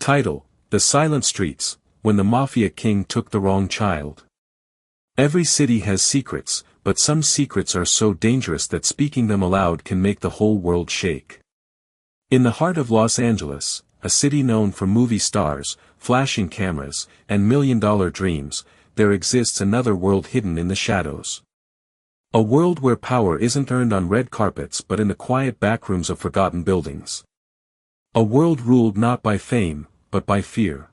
Title: The Silent Streets, When the Mafia King Took the Wrong Child. Every city has secrets, but some secrets are so dangerous that speaking them aloud can make the whole world shake. In the heart of Los Angeles, a city known for movie stars, flashing cameras, and million-dollar dreams, there exists another world hidden in the shadows. A world where power isn't earned on red carpets but in the quiet backrooms of forgotten buildings. A world ruled not by fame, but by fear.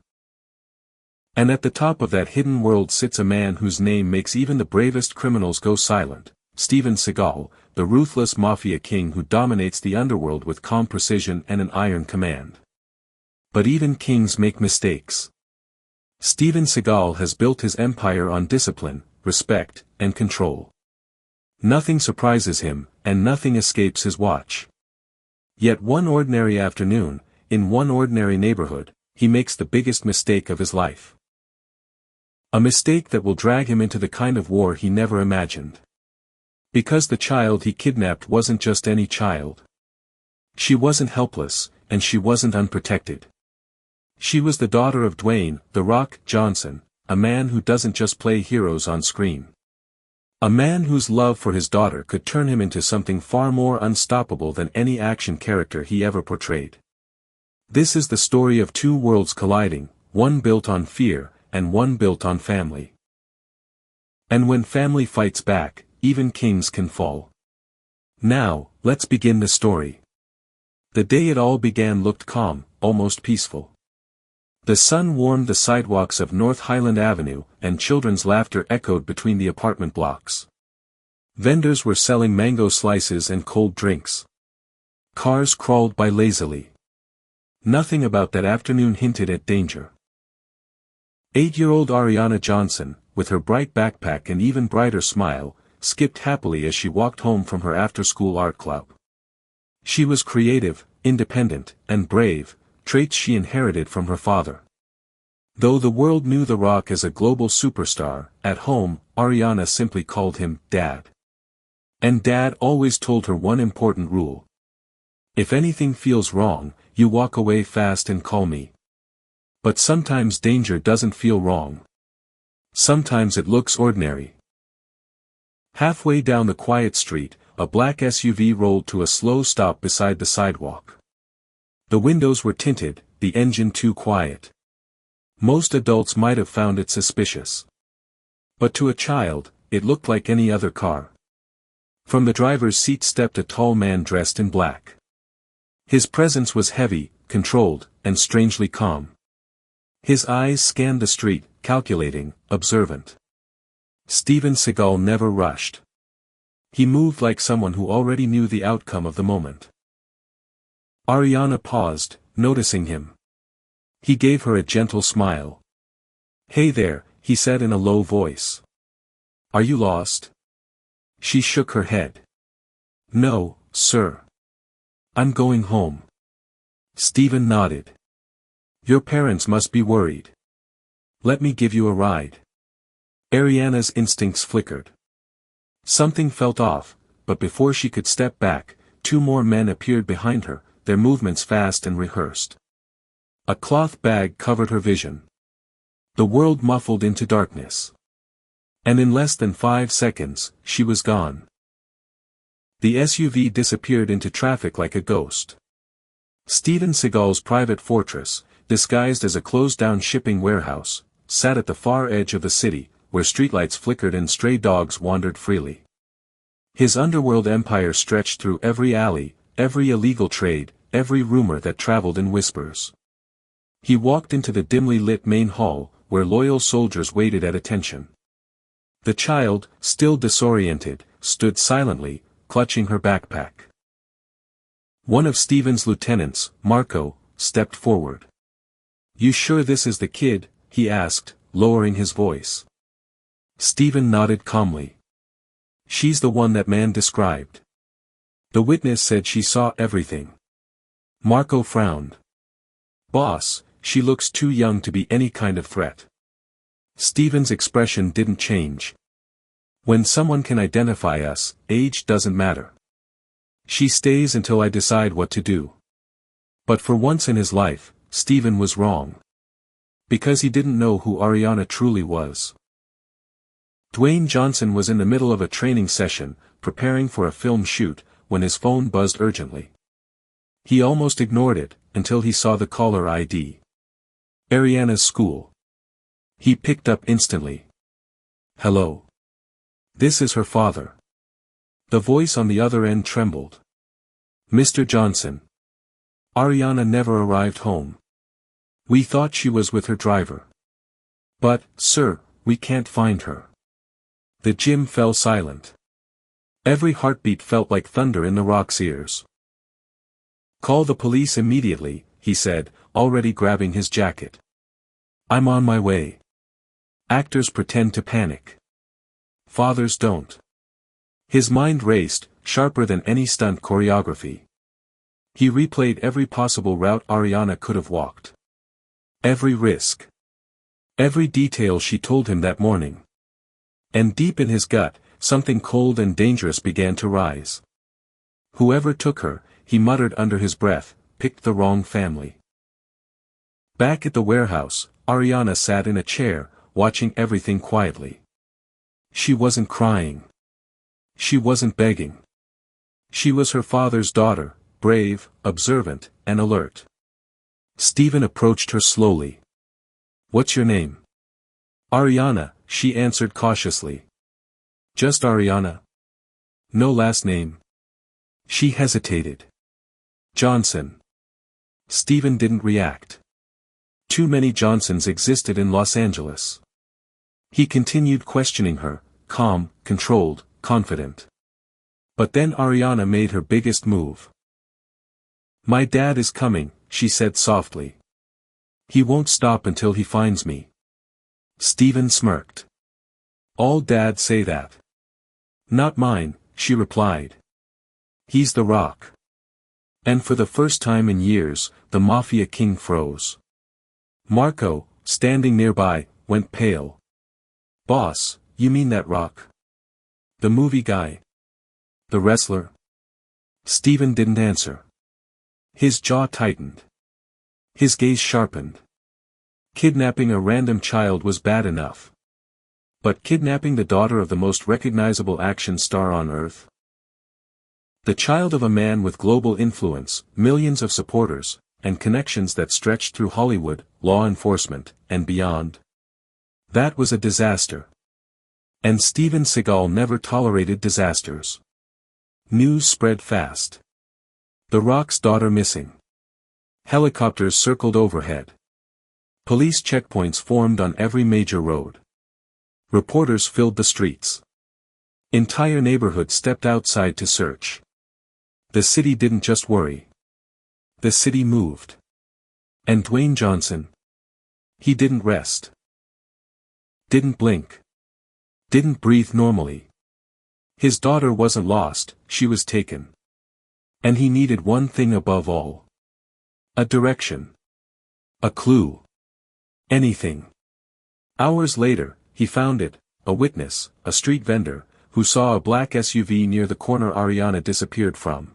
And at the top of that hidden world sits a man whose name makes even the bravest criminals go silent, Steven Seagal, the ruthless mafia king who dominates the underworld with calm precision and an iron command. But even kings make mistakes. Steven Seagal has built his empire on discipline, respect, and control. Nothing surprises him, and nothing escapes his watch. Yet one ordinary afternoon, in one ordinary neighborhood, he makes the biggest mistake of his life. A mistake that will drag him into the kind of war he never imagined. Because the child he kidnapped wasn't just any child. She wasn't helpless, and she wasn't unprotected. She was the daughter of Dwayne "The Rock" Johnson, a man who doesn't just play heroes on screen. A man whose love for his daughter could turn him into something far more unstoppable than any action character he ever portrayed. This is the story of two worlds colliding, one built on fear, and one built on family. And when family fights back, even kings can fall. Now, let's begin the story. The day it all began looked calm, almost peaceful. The sun warmed the sidewalks of North Highland Avenue, and children's laughter echoed between the apartment blocks. Vendors were selling mango slices and cold drinks. Cars crawled by lazily. Nothing about that afternoon hinted at danger. 8-year-old Ariana Johnson, with her bright backpack and even brighter smile, skipped happily as she walked home from her after-school art club. She was creative, independent, and brave, traits she inherited from her father. Though the world knew The Rock as a global superstar, at home, Ariana simply called him Dad. And Dad always told her one important rule. If anything feels wrong, you walk away fast and call me. But sometimes danger doesn't feel wrong. Sometimes it looks ordinary. Halfway down the quiet street, a black SUV rolled to a slow stop beside the sidewalk. The windows were tinted, the engine too quiet. Most adults might have found it suspicious. But to a child, it looked like any other car. From the driver's seat stepped a tall man dressed in black. His presence was heavy, controlled, and strangely calm. His eyes scanned the street, calculating, observant. Steven Seagal never rushed. He moved like someone who already knew the outcome of the moment. Ariana paused, noticing him. He gave her a gentle smile. "Hey there," he said in a low voice. "Are you lost?" She shook her head. "No, sir. I'm going home." Steven nodded. "Your parents must be worried. Let me give you a ride." Ariana's instincts flickered. Something felt off, but before she could step back, two more men appeared behind her, their movements fast and rehearsed. A cloth bag covered her vision. The world muffled into darkness. And in less than 5 seconds, she was gone. The SUV disappeared into traffic like a ghost. Steven Seagal's private fortress, disguised as a closed-down shipping warehouse, sat at the far edge of the city, where streetlights flickered and stray dogs wandered freely. His underworld empire stretched through every alley, every illegal trade, every rumor that traveled in whispers. He walked into the dimly lit main hall, where loyal soldiers waited at attention. The child, still disoriented, stood silently, clutching her backpack. One of Steven's lieutenants, Marco, stepped forward. "You sure this is the kid?" he asked, lowering his voice. Steven nodded calmly. "She's the one that man described. The witness said she saw everything." Marco frowned. "Boss, she looks too young to be any kind of threat." Steven's expression didn't change. "When someone can identify us, age doesn't matter. She stays until I decide what to do." But for once in his life, Stephen was wrong. Because he didn't know who Ariana truly was. Dwayne Johnson was in the middle of a training session, preparing for a film shoot, when his phone buzzed urgently. He almost ignored it, until he saw the caller ID. Ariana's school. He picked up instantly. Hello. This is her father. The voice on the other end trembled. Mr. Johnson. Ariana never arrived home. We thought she was with her driver. But, sir, we can't find her. The gym fell silent. Every heartbeat felt like thunder in the Rock's ears. Call the police immediately, he said, already grabbing his jacket. I'm on my way. Actors pretend to panic. Fathers don't. His mind raced, sharper than any stunt choreography. He replayed every possible route Ariana could have walked. Every risk. Every detail she told him that morning. And deep in his gut, something cold and dangerous began to rise. Whoever took her, he muttered under his breath, picked the wrong family. Back at the warehouse, Ariana sat in a chair, watching everything quietly. She wasn't crying. She wasn't begging. She was her father's daughter, brave, observant, and alert. Stephen approached her slowly. What's your name? Ariana, she answered cautiously. Just Ariana? No last name? She hesitated. Johnson. Stephen didn't react. Too many Johnsons existed in Los Angeles. He continued questioning her, calm, controlled, confident. But then Ariana made her biggest move. My dad is coming, she said softly. He won't stop until he finds me. Stephen smirked. All dads say that. Not mine, she replied. He's the Rock. And for the first time in years, the Mafia king froze. Marco, standing nearby, went pale. Boss, you mean that Rock? The movie guy? The wrestler? Stephen didn't answer. His jaw tightened. His gaze sharpened. Kidnapping a random child was bad enough. But kidnapping the daughter of the most recognizable action star on Earth? The child of a man with global influence, millions of supporters, and connections that stretched through Hollywood, law enforcement, and beyond. That was a disaster. And Steven Seagal never tolerated disasters. News spread fast. The Rock's daughter missing. Helicopters circled overhead. Police checkpoints formed on every major road. Reporters filled the streets. Entire neighborhoods stepped outside to search. The city didn't just worry. The city moved. And Dwayne Johnson? He didn't rest. Didn't blink. Didn't breathe normally. His daughter wasn't lost, she was taken. And he needed one thing above all. A direction. A clue. Anything. Hours later, he found it, a witness, a street vendor, who saw a black SUV near the corner Ariana disappeared from.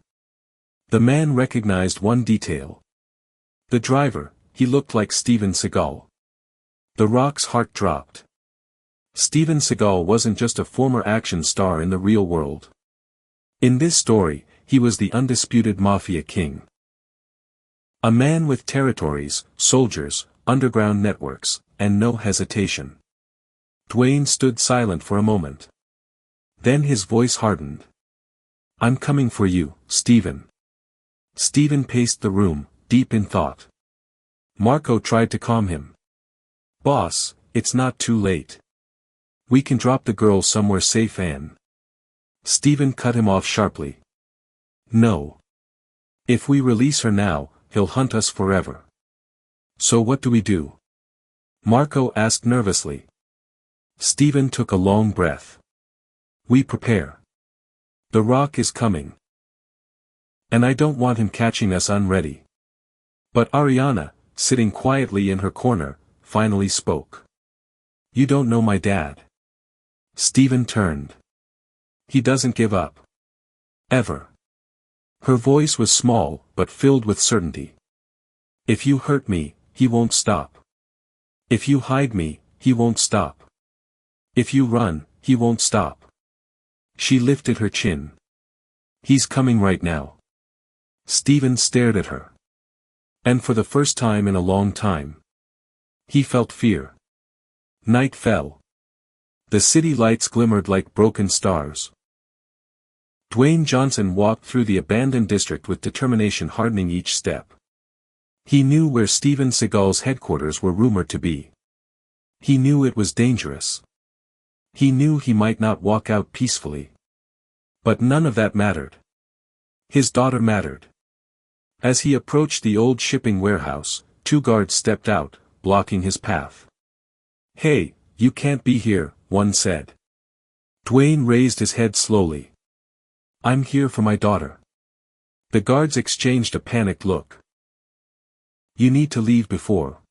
The man recognized one detail. The driver, he looked like Steven Seagal. The Rock's heart dropped. Steven Seagal wasn't just a former action star in the real world. In this story, he was the undisputed Mafia king. A man with territories, soldiers, underground networks, and no hesitation. Dwayne stood silent for a moment. Then his voice hardened. I'm coming for you, Steven. Steven paced the room, deep in thought. Marco tried to calm him. Boss, it's not too late. We can drop the girl somewhere safe and... Steven cut him off sharply. No. If we release her now, he'll hunt us forever. So what do we do? Marco asked nervously. Steven took a long breath. We prepare. The Rock is coming. And I don't want him catching us unready. But Ariana, sitting quietly in her corner, finally spoke. You don't know my dad. Steven turned. He doesn't give up. Ever. Her voice was small, but filled with certainty. If you hurt me, he won't stop. If you hide me, he won't stop. If you run, he won't stop. She lifted her chin. He's coming right now. Stephen stared at her. And for the first time in a long time, he felt fear. Night fell. The city lights glimmered like broken stars. Dwayne Johnson walked through the abandoned district with determination hardening each step. He knew where Steven Seagal's headquarters were rumored to be. He knew it was dangerous. He knew he might not walk out peacefully. But none of that mattered. His daughter mattered. As he approached the old shipping warehouse, 2 guards stepped out, blocking his path. "Hey, you can't be here," one said. Dwayne raised his head slowly. "I'm here for my daughter." The guards exchanged a panicked look. "You need to leave before."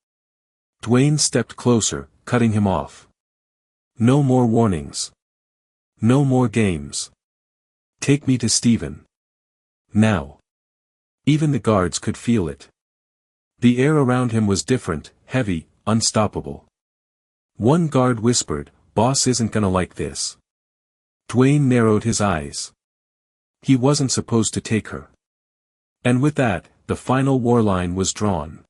Dwayne stepped closer, cutting him off. "No more warnings. No more games. Take me to Steven. Now." Even the guards could feel it. The air around him was different, heavy, unstoppable. One guard whispered, "Boss isn't gonna like this." Dwayne narrowed his eyes. He wasn't supposed to take her. And with that, the final war line was drawn.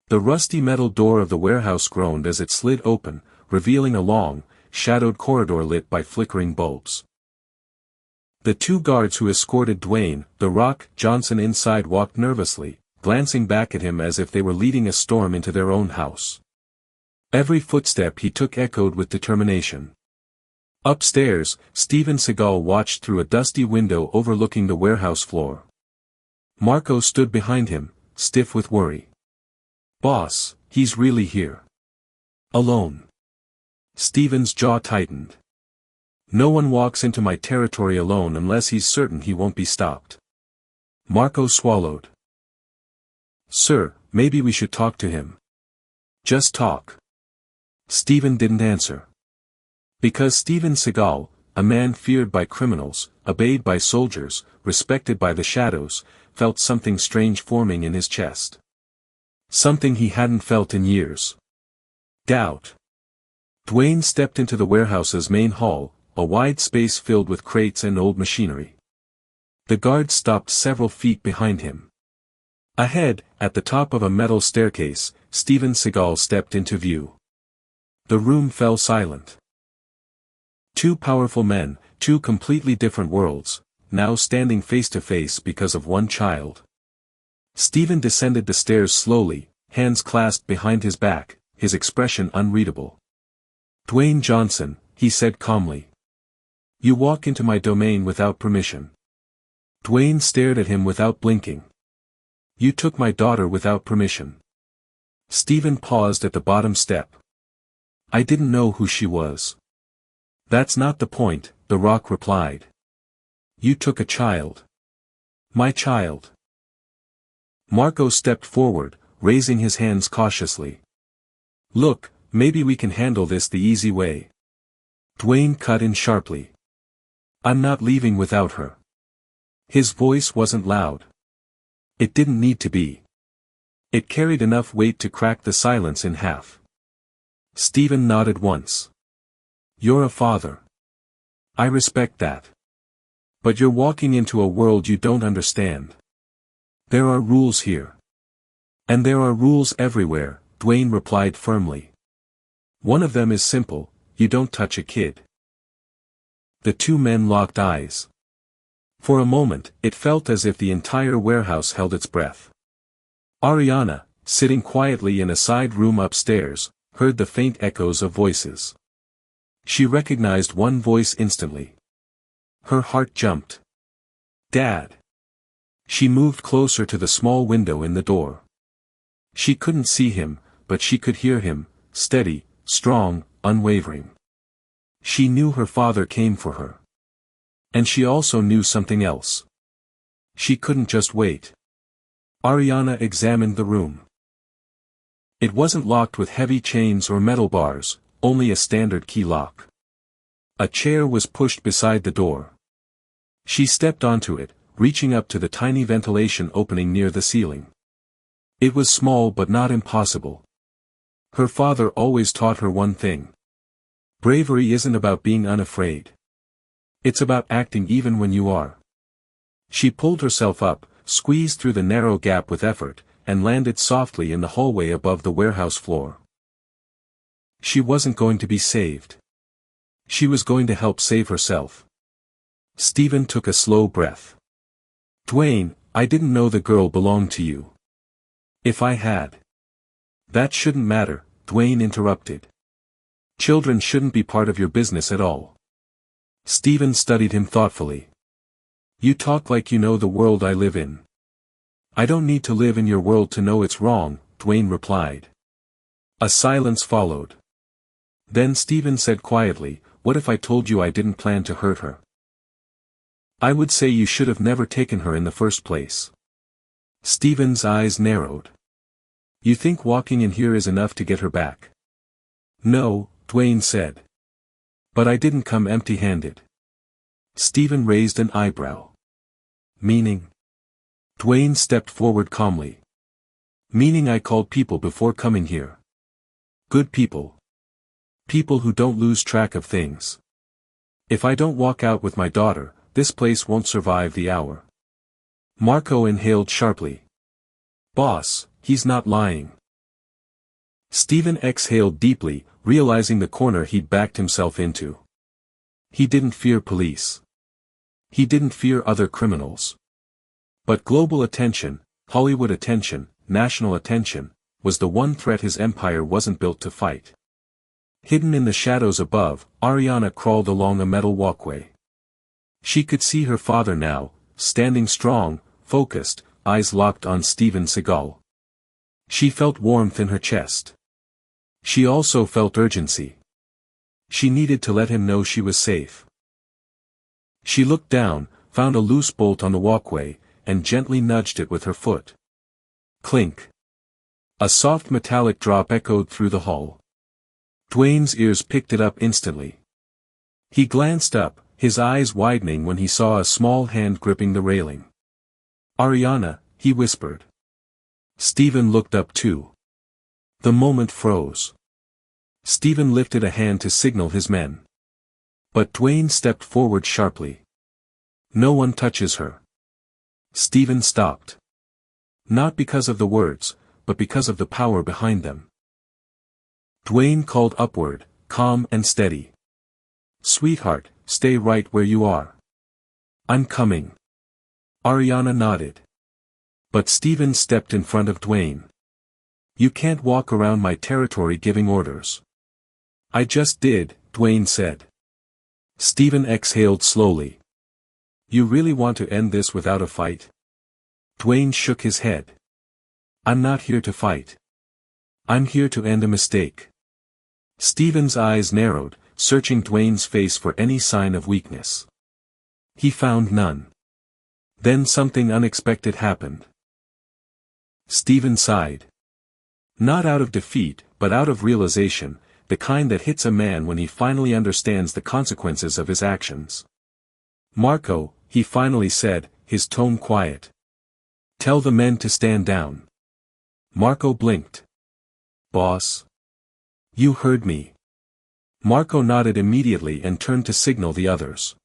The rusty metal door of the warehouse groaned as it slid open, revealing a long, shadowed corridor lit by flickering bulbs. The 2 guards who escorted Dwayne, The Rock Johnson inside walked nervously, glancing back at him as if they were leading a storm into their own house. Every footstep he took echoed with determination. Upstairs, Steven Seagal watched through a dusty window overlooking the warehouse floor. Marco stood behind him, stiff with worry. "Boss, he's really here. Alone." Steven's jaw tightened. "No one walks into my territory alone unless he's certain he won't be stopped." Marco swallowed. "Sir, maybe we should talk to him." "Just talk." Steven didn't answer. Because Steven Seagal, a man feared by criminals, obeyed by soldiers, respected by the shadows, felt something strange forming in his chest. Something he hadn't felt in years. Doubt. Dwayne stepped into the warehouse's main hall, a wide space filled with crates and old machinery. The guards stopped several feet behind him. Ahead, at the top of a metal staircase, Steven Seagal stepped into view. The room fell silent. 2 powerful men, 2 completely different worlds, now standing face to face because of one child. Steven descended the stairs slowly, hands clasped behind his back, his expression unreadable. "Dwayne Johnson," he said calmly. "You walk into my domain without permission." Dwayne stared at him without blinking. "You took my daughter without permission." Steven paused at the bottom step. "I didn't know who she was." "That's not the point," The Rock replied. "You took a child. My child." Marco stepped forward, raising his hands cautiously. "Look, maybe we can handle this the easy way." Dwayne cut in sharply. "I'm not leaving without her." His voice wasn't loud. It didn't need to be. It carried enough weight to crack the silence in half. Steven nodded once. "You're a father. I respect that. But you're walking into a world you don't understand. There are rules here. And there are rules everywhere," Dwayne replied firmly. "One of them is simple, you don't touch a kid." The 2 men locked eyes. For a moment, it felt as if the entire warehouse held its breath. Ariana, sitting quietly in a side room upstairs, heard the faint echoes of voices. She recognized one voice instantly. Her heart jumped. "Dad." She moved closer to the small window in the door. She couldn't see him, but she could hear him, steady, strong, unwavering. She knew her father came for her. And she also knew something else. She couldn't just wait. Ariana examined the room. It wasn't locked with heavy chains or metal bars, only a standard key lock. A chair was pushed beside the door. She stepped onto it, reaching up to the tiny ventilation opening near the ceiling. It was small but not impossible. Her father always taught her one thing. Bravery isn't about being unafraid. It's about acting even when you are. She pulled herself up, squeezed through the narrow gap with effort, and landed softly in the hallway above the warehouse floor. She wasn't going to be saved. She was going to help save herself. Stephen took a slow breath. Dwayne, I didn't know the girl belonged to you. If I had. That shouldn't matter, Dwayne interrupted. Children shouldn't be part of your business at all. Stephen studied him thoughtfully. You talk like you know the world I live in. I don't need to live in your world to know it's wrong, Dwayne replied. A silence followed. Then Stephen said quietly, what if I told you I didn't plan to hurt her? I would say you should have never taken her in the first place. Stephen's eyes narrowed. You think walking in here is enough to get her back? No, Dwayne said. But I didn't come empty-handed. Stephen raised an eyebrow. Meaning? Dwayne stepped forward calmly. Meaning I called people before coming here. Good people. People who don't lose track of things. If I don't walk out with my daughter, this place won't survive the hour. Marco inhaled sharply. Boss, he's not lying. Stephen exhaled deeply, realizing the corner he'd backed himself into. He didn't fear police. He didn't fear other criminals. But global attention, Hollywood attention, national attention, was the one threat his empire wasn't built to fight. Hidden in the shadows above, Ariana crawled along a metal walkway. She could see her father now, standing strong, focused, eyes locked on Steven Seagal. She felt warmth in her chest. She also felt urgency. She needed to let him know she was safe. She looked down, found a loose bolt on the walkway, and gently nudged it with her foot. Clink. A soft metallic drop echoed through the hall. Dwayne's ears picked it up instantly. He glanced up, his eyes widening when he saw a small hand gripping the railing. Ariana, he whispered. Stephen looked up too. The moment froze. Stephen lifted a hand to signal his men. But Dwayne stepped forward sharply. No one touches her. Stephen stopped. Not because of the words, but because of the power behind them. Dwayne called upward, calm and steady. Sweetheart, stay right where you are. I'm coming. Ariana nodded. But Stephen stepped in front of Dwayne. You can't walk around my territory giving orders. I just did, Dwayne said. Stephen exhaled slowly. You really want to end this without a fight? Dwayne shook his head. I'm not here to fight. I'm here to end a mistake. Stephen's eyes narrowed, searching Dwayne's face for any sign of weakness. He found none. Then something unexpected happened. Stephen sighed. Not out of defeat, but out of realization, the kind that hits a man when he finally understands the consequences of his actions. Marco, he finally said, his tone quiet. Tell the men to stand down. Marco blinked. Boss? You heard me. Marco nodded immediately and turned to signal the others.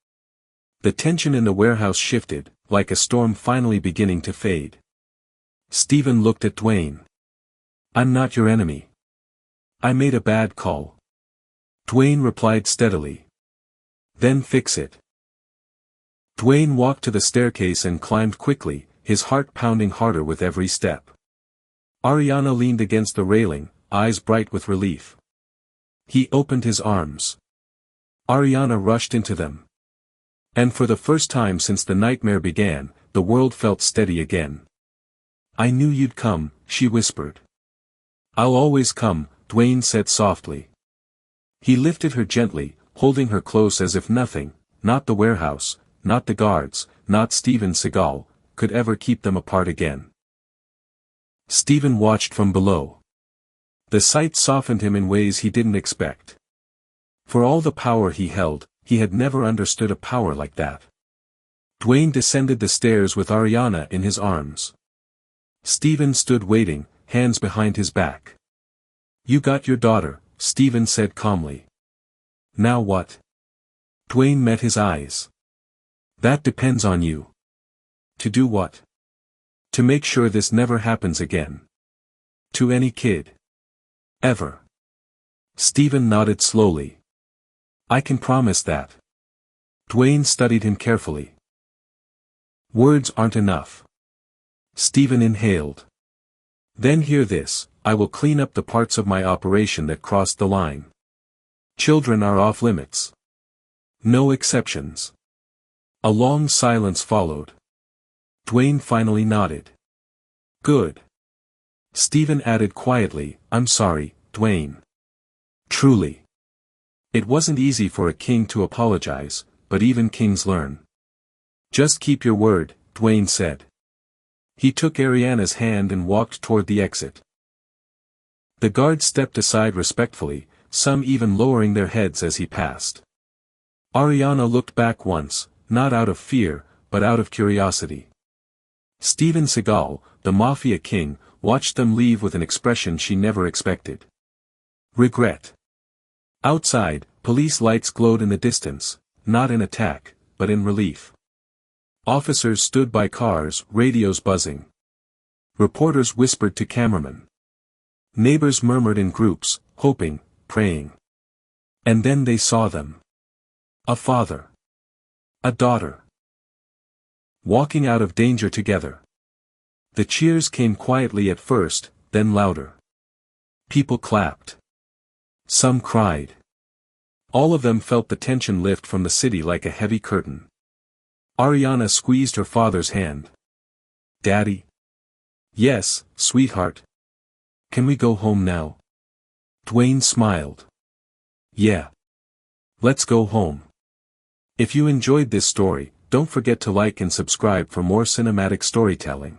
The tension in the warehouse shifted, like a storm finally beginning to fade. Stephen looked at Dwayne. I'm not your enemy. I made a bad call. Dwayne replied steadily. Then fix it. Dwayne walked to the staircase and climbed quickly, his heart pounding harder with every step. Ariana leaned against the railing, eyes bright with relief. He opened his arms. Ariana rushed into them. And for the first time since the nightmare began, the world felt steady again. I knew you'd come, she whispered. I'll always come, Dwayne said softly. He lifted her gently, holding her close as if nothing, not the warehouse, not the guards, not Steven Seagal, could ever keep them apart again. Stephen watched from below. The sight softened him in ways he didn't expect. For all the power he held, he had never understood a power like that. Dwayne descended the stairs with Ariana in his arms. Stephen stood waiting, hands behind his back. You got your daughter, Stephen said calmly. Now what? Dwayne met his eyes. That depends on you. To do what? To make sure this never happens again. To any kid. Ever. Stephen nodded slowly. I can promise that. Dwayne studied him carefully. Words aren't enough. Stephen inhaled. Then hear this, I will clean up the parts of my operation that crossed the line. Children are off limits. No exceptions. A long silence followed. Dwayne finally nodded. Good. Stephen added quietly, I'm sorry, Dwayne. Truly. It wasn't easy for a king to apologize, but even kings learn. Just keep your word, Dwayne said. He took Ariana's hand and walked toward the exit. The guards stepped aside respectfully, some even lowering their heads as he passed. Ariana looked back once, not out of fear, but out of curiosity. Steven Seagal, the Mafia king, watched them leave with an expression she never expected. Regret. Outside, police lights glowed in the distance, not in attack, but in relief. Officers stood by cars, radios buzzing. Reporters whispered to cameramen. Neighbors murmured in groups, hoping, praying. And then they saw them. A father. A daughter. Walking out of danger together. The cheers came quietly at first, then louder. People clapped. Some cried. All of them felt the tension lift from the city like a heavy curtain. Ariana squeezed her father's hand. Daddy? Yes, sweetheart. Can we go home now? Dwayne smiled. Yeah. Let's go home. If you enjoyed this story, don't forget to like and subscribe for more cinematic storytelling.